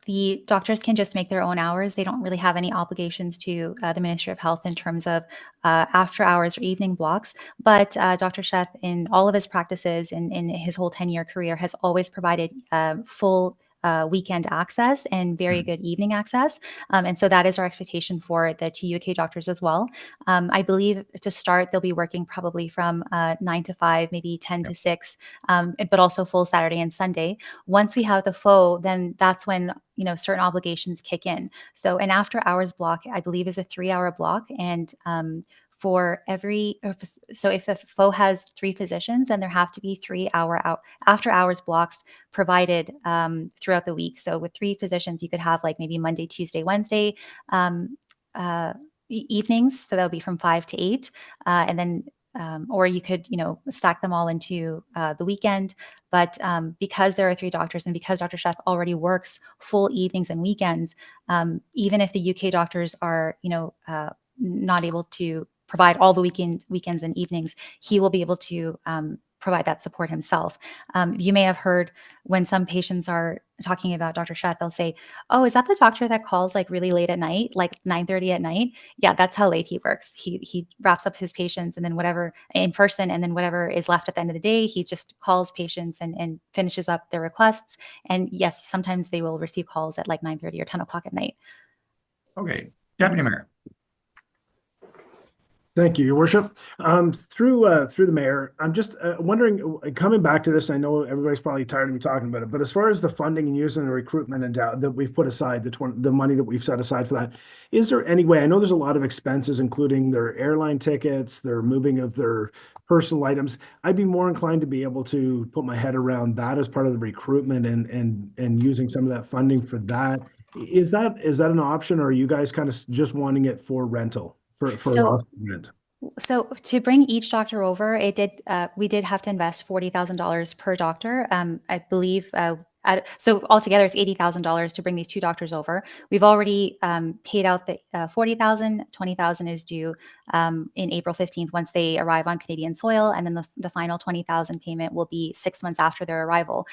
the doctors can just make their own hours. They don't really have any obligations to the Ministry of Health in terms of after hours or evening blocks. But Dr. Sheth, in all of his practices and in his whole 10-year career, has always provided full weekend access and very good evening access. And so that is our expectation for the 2 UK doctors as well. I believe to start, they'll be working probably from 9 to 5, maybe 10 to 6, but also full Saturday and Sunday. Once we have the FO, then that's when certain obligations kick in. So an after hours block, I believe, is a 3-hour block. And so if the FO has 3 physicians, then there have to be 3-hour after hours blocks provided throughout the week. So with 3 physicians, you could have like maybe Monday, Tuesday, Wednesday evenings. So that would be from 5 to 8. And then or you could, stack them all into the weekend. But because there are 3 doctors and because Dr. Sheth already works full evenings and weekends, even if the UK doctors are, not able to provide all the weekends and evenings, he will be able to provide that support himself. You may have heard when some patients are talking about Dr. Schacht, they'll say, "Oh, is that the doctor that calls like really late at night, like 9:30 at night?" Yeah, that's how late he works. He wraps up his patients and then whatever in person, and then whatever is left at the end of the day, he just calls patients and finishes up their requests. And yes, sometimes they will receive calls at like 9:30 or 10 o'clock at night. Okay, Deputy Mayor. Thank you, Your Worship. Through the mayor, I'm just wondering, coming back to this, I know everybody's probably tired of me talking about it, but as far as the funding and using the recruitment and that we've put aside, the money that we've set aside for that, is there any way, I know there's a lot of expenses, including their airline tickets, their moving of their personal items. I'd be more inclined to be able to put my head around that as part of the recruitment and using some of that funding for that. Is that an option, or are you guys kind of just wanting it for rental? For So- rent. So to bring each doctor over, we did have to invest $40,000 per doctor. I believe. So altogether, it's $80,000 to bring these two doctors over. We've already paid out the $40,000. $20,000 is due in April 15th once they arrive on Canadian soil, and then the final $20,000 payment will be 6 months after their arrival.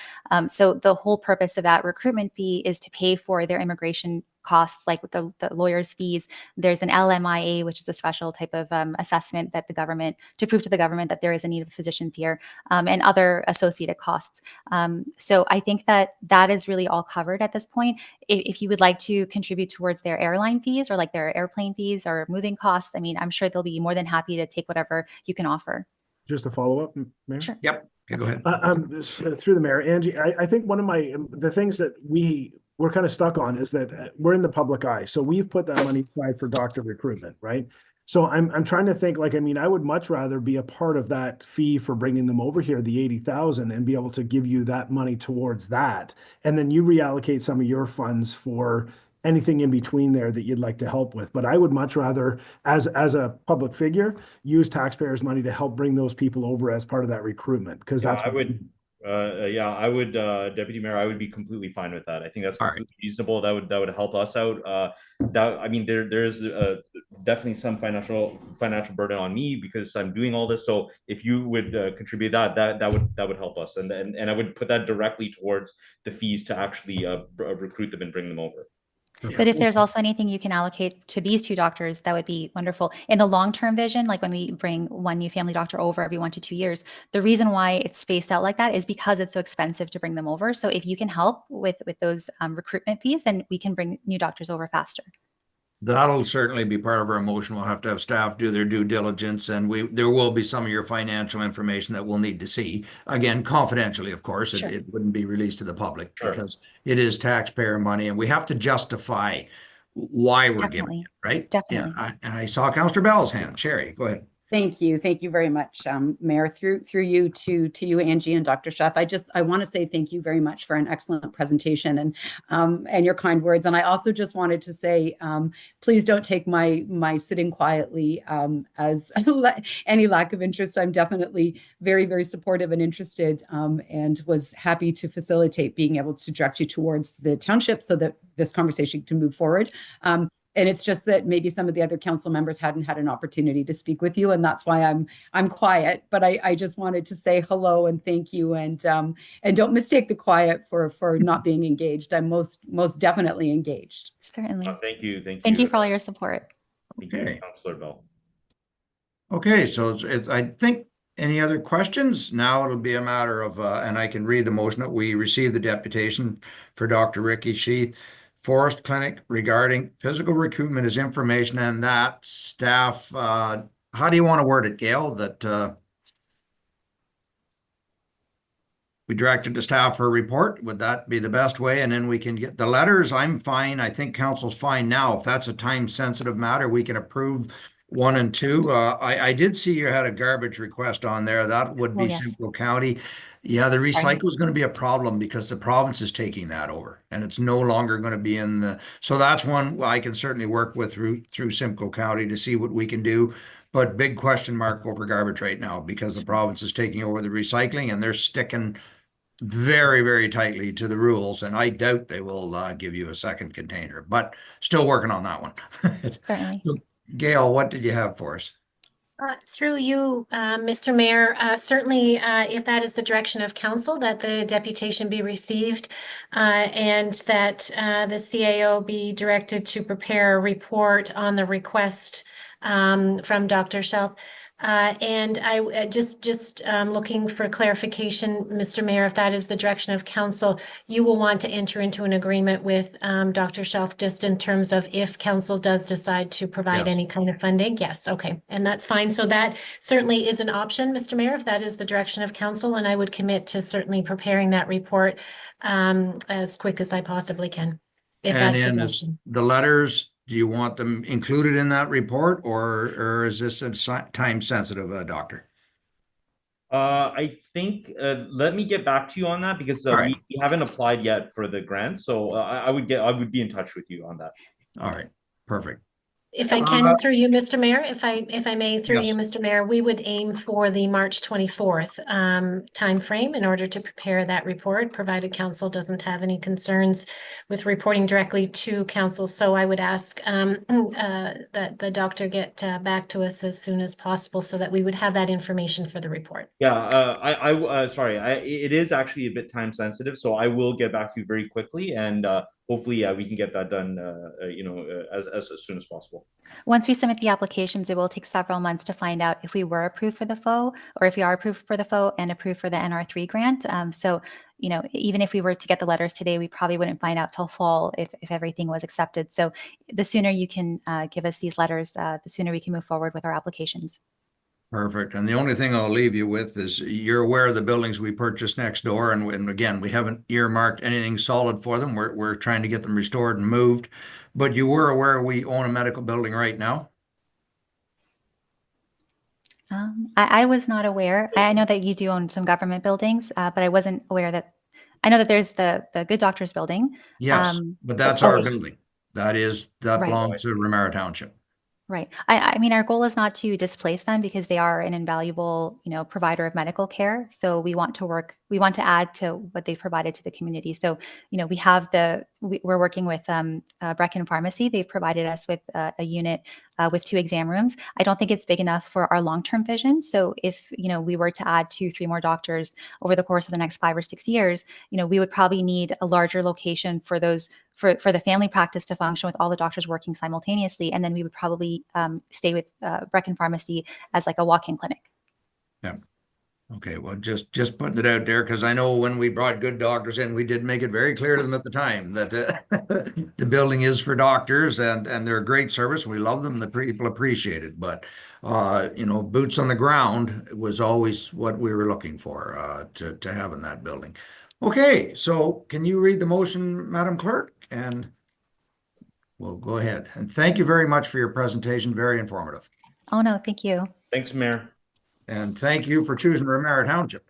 So the whole purpose of that recruitment fee is to pay for their immigration costs, like with the lawyer's fees. There's an LMIA, which is a special type of assessment that the government, to prove to the government that there is a need of physicians here, and other associated costs. So I think that is really all covered at this point. If you would like to contribute towards their airline fees or like their airplane fees or moving costs, I mean, I'm sure they'll be more than happy to take whatever you can offer. Just a follow-up, Mayor? Sure. Yep. Okay, go ahead. Through the mayor, Angie, I think one of the things that we're kind of stuck on is that we're in the public eye. So we've put that money aside for doctor recruitment, right? So I'm trying to think, like, I mean, I would much rather be a part of that fee for bringing them over here, the 80,000, and be able to give you that money towards that. And then you reallocate some of your funds for anything in between there that you'd like to help with. But I would much rather, as a public figure, use taxpayers' money to help bring those people over as part of that recruitment, because Yeah, that's I what would, Deputy Mayor, I would be completely fine with that. I think that's All right. completely reasonable. That would help us out. I mean, there's definitely some financial burden on me because I'm doing all this. So if you would contribute that would help us, and I would put that directly towards the fees to actually recruit them and bring them over. But if there's also anything you can allocate to these two doctors, that would be wonderful. In the long-term vision, like when we bring one new family doctor over every 1 to 2 years, the reason why it's spaced out like that is because it's so expensive to bring them over. So if you can help with those recruitment fees, then we can bring new doctors over faster. That'll certainly be part of our motion. We'll have to have staff do their due diligence, and there will be some of your financial information that we'll need to see. Again, confidentially, of course. Sure. It wouldn't be released to the public Sure. because it is taxpayer money, and we have to justify why we're giving Definitely. it, right? Definitely. Yeah, and I saw Councillor Bell's hand. Sherry, go ahead. Thank you. Thank you very much, Mayor, through you to you, Angie and Dr. Schacht. I want to say thank you very much for an excellent presentation and your kind words. And I also just wanted to say, please don't take my sitting quietly as any lack of interest. I'm definitely very, very supportive and interested, and was happy to facilitate being able to direct you towards the township so that this conversation can move forward. And it's just that maybe some of the other council members hadn't had an opportunity to speak with you, and that's why I'm quiet. But I just wanted to say hello and thank you, and don't mistake the quiet for not being engaged. I'm most definitely engaged. Certainly. Thank you. Thank you for all your support. Thank you, Okay. Councillor Bell. Okay, so it's I think any other questions? Now it'll be a matter of, and I can read the motion that we received the deputation for Dr. Ricky Sheath, Forest Clinic regarding physical recruitment as information, and that staff, how do you want to word it, Gail? That we directed the staff for a report. Would that be the best way? And then we can get the letters. I'm fine. I think council's fine now. If that's a time sensitive matter, we can approve 1 and 2. I did see you had a garbage request on there. That would be Oh, yes. Simcoe County. Yeah, the recycle is going to be a problem because the province is taking that over, and it's no longer going to be in the. So that's one I can certainly work with through Simcoe County to see what we can do. But big question mark over garbage right now because the province is taking over the recycling, and they're sticking very, very tightly to the rules. And I doubt they will give you a second container, but still working on that one. Certainly. Gail, what did you have for us? Through you, Mr. Mayor, certainly, if that is the direction of council, that the deputation be received, and that the CAO be directed to prepare a report on the request from Dr. Shelf. And I just looking for clarification, Mr. Mayor, if that is the direction of council, you will want to enter into an agreement with Dr. Shelf just in terms of if council does decide to provide Yes. any kind of funding. Yes, okay, and that's fine. So that certainly is an option, Mr. Mayor, if that is the direction of council, and I would commit to certainly preparing that report as quick as I possibly can, if And that's the then direction. the letters, do you want them included in that report, or is this a time sensitive, doctor? I think, let me get back to you on that because All right. we haven't applied yet for the grant. So I would be in touch with you on that. All right, perfect. If I can, through you, Mr. Mayor, if I may, through Yes. you, Mr. Mayor, we would aim for the March 24th timeframe in order to prepare that report, provided council doesn't have any concerns with reporting directly to council. So I would ask that the doctor get back to us as soon as possible so that we would have that information for the report. Yeah, sorry, it is actually a bit time sensitive, so I will get back to you very quickly, and hopefully, we can get that done, as soon as possible. Once we submit the applications, it will take several months to find out if we were approved for the FO or if we are approved for the FO and approved for the NR3 grant. So, even if we were to get the letters today, we probably wouldn't find out till fall if everything was accepted. So the sooner you can give us these letters, the sooner we can move forward with our applications. Perfect. And the only thing I'll leave you with is you're aware of the buildings we purchased next door. And again, we haven't earmarked anything solid for them. We're trying to get them restored and moved. But you were aware we own a medical building right now? I was not aware. I know that you do own some government buildings, but I wasn't aware that. I know that there's the Good Doctors building. Yes, but that's our okay. building. That Right. belongs to Ramara Township. Right. I mean, our goal is not to displace them because they are an invaluable, provider of medical care. So we want to add to what they've provided to the community. So, we have we're working with Brecken Pharmacy. They've provided us with a unit with 2 exam rooms. I don't think it's big enough for our long-term vision. So if, we were to add 2-3 more doctors over the course of the next 5 or 6 years, we would probably need a larger location for those for the family practice to function with all the doctors working simultaneously. And then we would probably stay with Brecken Pharmacy as like a walk-in clinic. Yeah. Okay, well, just putting it out there because I know when we brought Good Doctors in, we did make it very clear to them at the time that the building is for doctors and they're a great service. We love them. The people appreciate it. But, boots on the ground was always what we were looking for to have in that building. Okay, so can you read the motion, Madam Clerk? And we'll go ahead. And thank you very much for your presentation. Very informative. Oh, no, thank you. Thanks, Mayor. And thank you for choosing Ramara Township.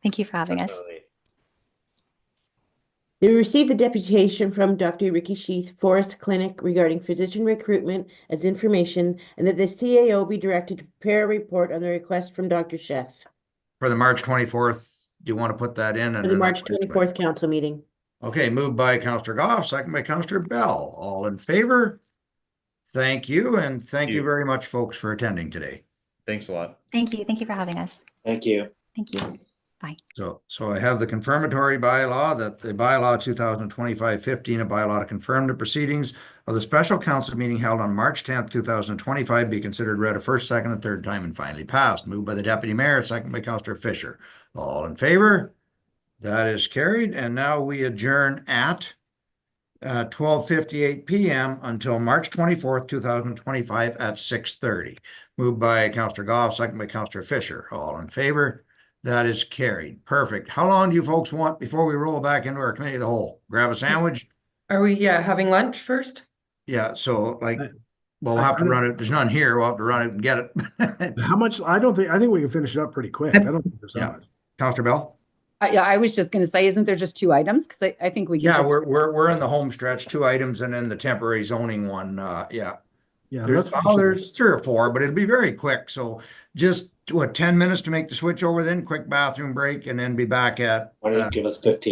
Thank you for having us. We received the deputation from Dr. Ricky Sheath, Forest Clinic, regarding physician recruitment as information, and that the CAO be directed to prepare a report on the request from Dr. Sheff. For the March 24th, do you want to put that in? For the March 24th council meeting. Okay, moved by Councillor Goff, second by Councillor Bell. All in favor? Thank you, and thank you very much, folks, for attending today. Thanks a lot. Thank you. Thank you for having us. Thank you. Thank you. Bye. So I have the confirmatory bylaw that the bylaw 2025-15, a bylaw to confirm the proceedings of the special council meeting held on March 10th, 2025 be considered read a first, second, and third time and finally passed. Moved by the Deputy Mayor, second by Councillor Fisher. All in favor? That is carried. And now we adjourn at 12:58 p.m. until March 24th, 2025 at 6:30. Moved by Councillor Goff, second by Councillor Fisher. All in favor? That is carried. Perfect. How long do you folks want before we roll back into our committee of the whole? Grab a sandwich? Are we, having lunch first? Yeah, so we'll have to run it. There's none here. We'll have to run it and get it. How much? I think we can finish it up pretty quick. I don't think there's that much. Councillor Bell? I was just going to say, isn't there just 2 items? Because I think we can Yeah, just... we're in the home stretch, 2 items, and then the temporary zoning one. Yeah. Let's There's 3 or 4, but it'll be very quick. So just 10 minutes to make the switch over, then quick bathroom break, and then be back at. Why don't you give us 15